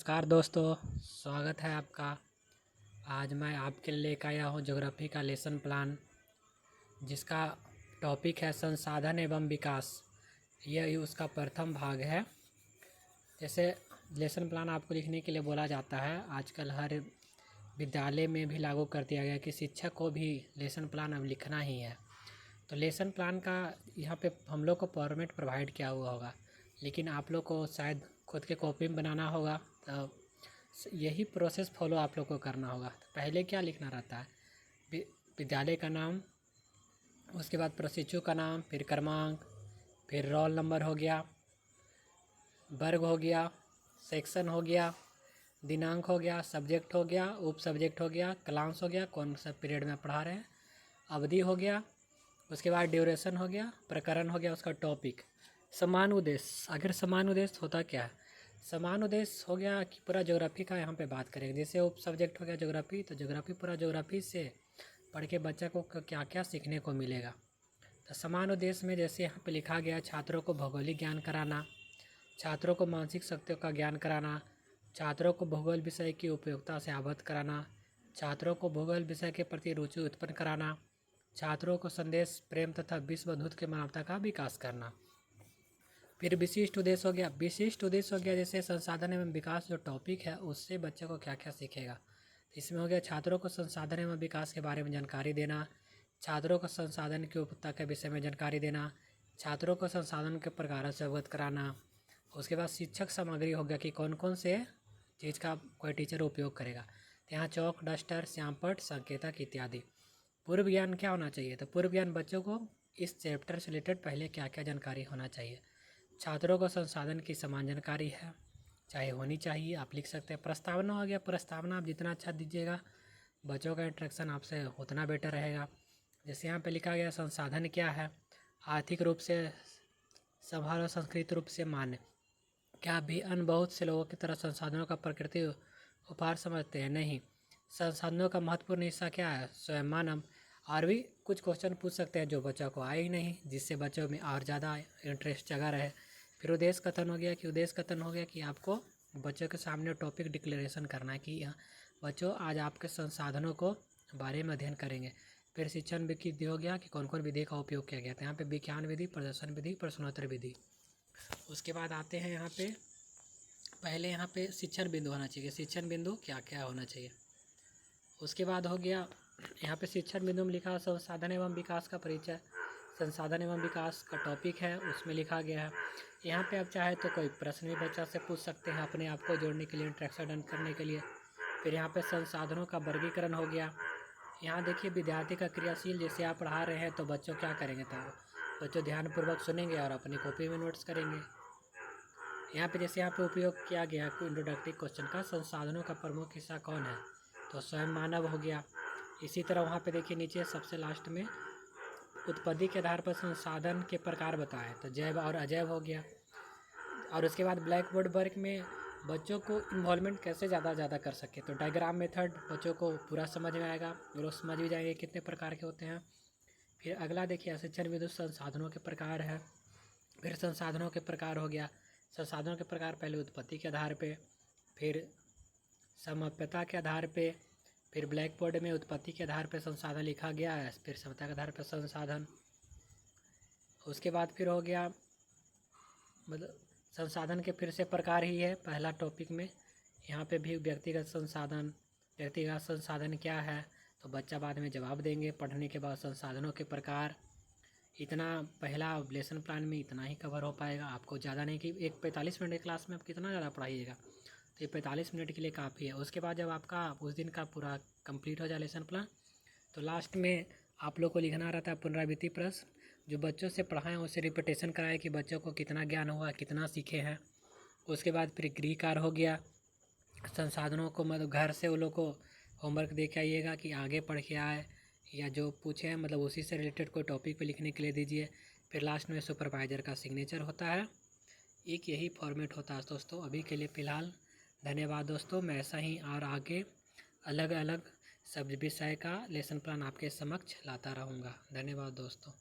नमस्कार दोस्तों, स्वागत है आपका। आज मैं आपके लिए लेकर आया हूँ ज्योग्राफी का लेसन प्लान, जिसका टॉपिक है संसाधन एवं विकास। यह उसका प्रथम भाग है। जैसे लेसन प्लान आपको लिखने के लिए बोला जाता है, आजकल हर विद्यालय में भी लागू कर दिया गया कि शिक्षक को भी लेसन प्लान अब लिखना ही है। तो लेसन प्लान का यहाँ पे हम लोग को फॉर्मेट प्रोवाइड किया हुआ होगा, लेकिन आप लोग को शायद खुद के कॉपी में बनाना होगा। तो यही प्रोसेस फॉलो आप लोग को करना होगा। तो पहले क्या लिखना रहता है, विद्यालय का नाम, उसके बाद प्रशिक्षु का नाम, फिर क्रमांक, फिर रोल नंबर हो गया, वर्ग हो गया, सेक्शन हो गया, दिनांक हो गया, सब्जेक्ट हो गया, उप सब्जेक्ट हो गया, क्लास हो गया, कौन सा पीरियड में पढ़ा रहे हैं, अवधि हो गया, उसके बाद ड्यूरेशन हो गया, प्रकरण हो गया, उसका टॉपिक, समान उद्देश्य। अगर समान उद्देश्य होता क्या है, समान उद्देश्य हो गया कि पूरा ज्योग्राफी का यहाँ पे बात करेंगे। जैसे उप सब्जेक्ट हो गया ज्योग्राफी, तो ज्योग्राफी पूरा ज्योग्राफी से पढ़ के बच्चा को क्या क्या सीखने को मिलेगा। तो समान उद्देश्य में जैसे यहाँ पे लिखा गया, छात्रों को भौगोलिक ज्ञान कराना, छात्रों को मानसिक शक्तियों का ज्ञान कराना, छात्रों को भूगोल विषय की उपयोगिता से अवगत कराना, छात्रों को भूगोल विषय के प्रति रुचि उत्पन्न कराना, छात्रों को संदेश, प्रेम तथा विश्व बंधुत्व के मानवता का विकास करना। फिर विशिष्ट उद्देश्य हो गया। विशिष्ट उद्देश्य हो गया जैसे संसाधन एवं विकास जो टॉपिक है, उससे बच्चे को क्या क्या सीखेगा। इसमें हो गया छात्रों को संसाधन एवं विकास के बारे में जानकारी देना, छात्रों को संसाधन की उपयोगिता के विषय में जानकारी देना, छात्रों को संसाधन के प्रकारों से अवगत कराना। उसके बाद शिक्षक सामग्री हो गया कि कौन कौन से चीज़ का कोई टीचर उपयोग करेगा। तो यहाँ चौक, डस्टर, श्यामपट्ट, संकेतक इत्यादि। पूर्व ज्ञान क्या होना चाहिए, तो पूर्व ज्ञान बच्चों को इस चैप्टर से रिलेटेड पहले क्या क्या जानकारी होना चाहिए। छात्रों को संसाधन की समान जानकारी है, चाहे होनी चाहिए, आप लिख सकते हैं। प्रस्तावना हो गया, प्रस्तावना आप जितना अच्छा दीजिएगा, बच्चों का इंटरेक्शन आपसे उतना बेटर रहेगा। जैसे यहाँ पे लिखा गया, संसाधन क्या है, आर्थिक रूप से संभाल और सांस्कृतिक रूप से मान्य। क्या भी अन्य बहुत से लोगों की तरह संसाधनों का प्रकृति उपहार समझते हैं? नहीं। संसाधनों का महत्वपूर्ण हिस्सा क्या है? स्वयं मानव। और भी कुछ क्वेश्चन पूछ सकते हैं जो बच्चों को आए ही नहीं, जिससे बच्चों में और ज़्यादा इंटरेस्ट जगा रहे। फिर उद्देश्य कथन हो गया कि उद्देश्य कथन हो गया कि आपको बच्चों के सामने टॉपिक डिक्लेरेशन करना है कि बच्चों आज आपके संसाधनों को बारे में अध्ययन करेंगे। फिर शिक्षण विधि हो गया कि कौन कौन विधि का उपयोग किया गया था। यहाँ पे विज्ञान विधि, प्रदर्शन विधि, प्रश्नोत्तर विधि। उसके बाद आते हैं यहाँ पे, पहले यहाँ पे शिक्षण बिंदु होना चाहिए। शिक्षण बिंदु क्या क्या होना चाहिए। उसके बाद हो गया यहाँ पे शिक्षण बिंदु में लिखा संसाधन एवं विकास का परिचय। संसाधन एवं विकास का टॉपिक है, उसमें लिखा गया है। यहाँ पे आप चाहे तो कोई प्रश्न भी बच्चा से पूछ सकते हैं अपने आप को जोड़ने के लिए, इंट्रैक्शन करने के लिए। फिर यहाँ पे संसाधनों का वर्गीकरण हो गया। यहाँ देखिए विद्यार्थी का क्रियाशील, जैसे आप पढ़ा रहे हैं तो बच्चों क्या करेंगे, तो बच्चों ध्यानपूर्वक सुनेंगे और अपनी कॉपी में नोट्स करेंगे। यहाँ पे जैसे यहाँ पे उपयोग किया गया इंट्रोडक्टरी क्वेश्चन का, संसाधनों का प्रमुख हिस्सा कौन है, तो स्वयं मानव हो गया। इसी तरह वहाँ पे देखिए नीचे सबसे लास्ट में उत्पत्ति के आधार पर संसाधन के प्रकार बताएं, तो जैव और अजैव हो गया। और उसके बाद ब्लैक बोर्ड वर्क में बच्चों को इन्वॉल्वमेंट कैसे ज़्यादा कर सके, तो डायग्राम मेथड बच्चों को पूरा समझ में आएगा, वो लोग समझ भी जाएंगे कितने प्रकार के होते हैं। फिर अगला देखिए शिक्षण विधि संसाधनों के प्रकार है। फिर संसाधनों के प्रकार हो गया। संसाधनों के प्रकार पहले उत्पत्ति के आधार पे, फिर समप्यता के आधार पे, फिर ब्लैक बोर्ड में उत्पत्ति के आधार पे संसाधन लिखा गया है, फिर समता के आधार पे संसाधन। उसके बाद फिर हो गया मतलब संसाधन के फिर से प्रकार ही है पहला टॉपिक में। यहाँ पे भी व्यक्तिगत संसाधन, व्यक्तिगत संसाधन क्या है, तो बच्चा बाद में जवाब देंगे पढ़ने के बाद। संसाधनों के प्रकार, इतना पहला लेसन प्लान में इतना ही कवर हो पाएगा। आपको ज़्यादा नहीं कि एक 45 मिनट की क्लास में आप कितना ज़्यादा पढ़ाइएगा, तो ये 45 मिनट के लिए काफ़ी है। उसके बाद जब आपका उस दिन का पूरा कंप्लीट हो जाए लेसन प्लान, तो लास्ट में आप लोग को लिखना रहता है पुनरावृत्ति प्रश्न, जो बच्चों से पढ़ाएं उससे रिपीटेशन कराएं कि बच्चों को कितना ज्ञान हुआ, कितना सीखे हैं। उसके बाद फिर गृह कार्य हो गया। संसाधनों को मतलब घर से वो लोग को होमवर्क दे के आइएगा कि आगे पढ़ के आए, या जो पूछे हैं मतलब उसी से रिलेटेड कोई टॉपिक पे लिखने के लिए दीजिए। फिर लास्ट में सुपरवाइज़र का सिग्नेचर होता है। एक यही फॉर्मेट होता है दोस्तों अभी के लिए फ़िलहाल। धन्यवाद दोस्तों, मैं ऐसा ही और आगे अलग अलग सब विषय का लेसन प्लान आपके समक्ष लाता रहूँगा। धन्यवाद दोस्तों।